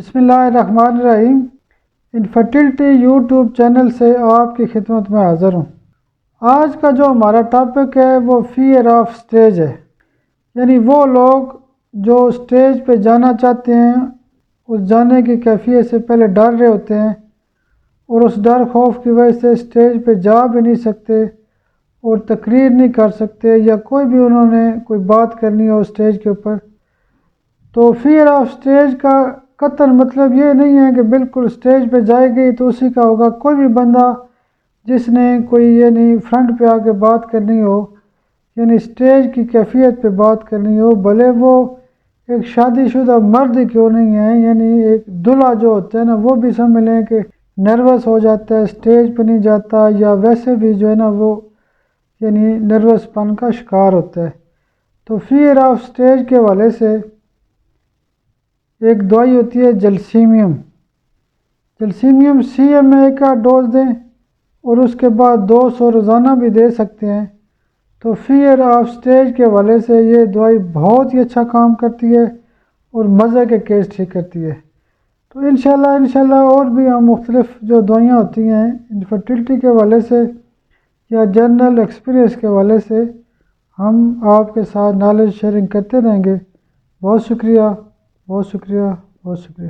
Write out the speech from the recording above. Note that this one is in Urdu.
بسم اللہ الرحمن الرحیم۔ انفرٹیلٹی یوٹیوب چینل سے آپ کی خدمت میں حاضر ہوں۔ آج کا جو ہمارا ٹاپک ہے وہ فیئر آف سٹیج ہے، یعنی وہ لوگ جو سٹیج پہ جانا چاہتے ہیں، اس جانے کی کیفیت سے پہلے ڈر رہے ہوتے ہیں اور اس ڈر خوف کی وجہ سے سٹیج پہ جا بھی نہیں سکتے اور تقریر نہیں کر سکتے، یا کوئی بھی انہوں نے کوئی بات کرنی ہو سٹیج کے اوپر۔ تو فیئر آف سٹیج کا قطعاً مطلب یہ نہیں ہے کہ بالکل سٹیج پہ جائے گئی تو اسی کا ہوگا۔ کوئی بھی بندہ جس نے کوئی یعنی فرنٹ پہ آ کے بات کرنی ہو، یعنی سٹیج کی کیفیت پہ بات کرنی ہو، بھلے وہ ایک شادی شدہ مرد ہی کیوں نہیں ہے، یعنی ایک دلہا جو ہوتا ہے نا، وہ بھی سمجھ لیں کہ نروس ہو جاتا ہے، سٹیج پہ نہیں جاتا، یا ویسے بھی جو ہے نا وہ یعنی نروس پن کا شکار ہوتا ہے۔ تو فیئر آف سٹیج کے حوالے سے ایک دوائی ہوتی ہے جلسیمیم۔ جلسیمیم سی ایم اے کا ڈوز دیں اور اس کے بعد 200 روزانہ بھی دے سکتے ہیں۔ تو فیئر آف سٹیج کے حوالے سے یہ دوائی بہت ہی اچھا کام کرتی ہے اور مزے کے کیس ٹھیک کرتی ہے۔ تو انشاءاللہ اور بھی ہم مختلف جو دوائیاں ہوتی ہیں انفرٹیلٹی کے حوالے سے یا جنرل ایکسپیرینس کے حوالے سے ہم آپ کے ساتھ نالج شیئرنگ کرتے رہیں گے۔ بہت شکریہ، بہت شکریہ، بہت شکریہ۔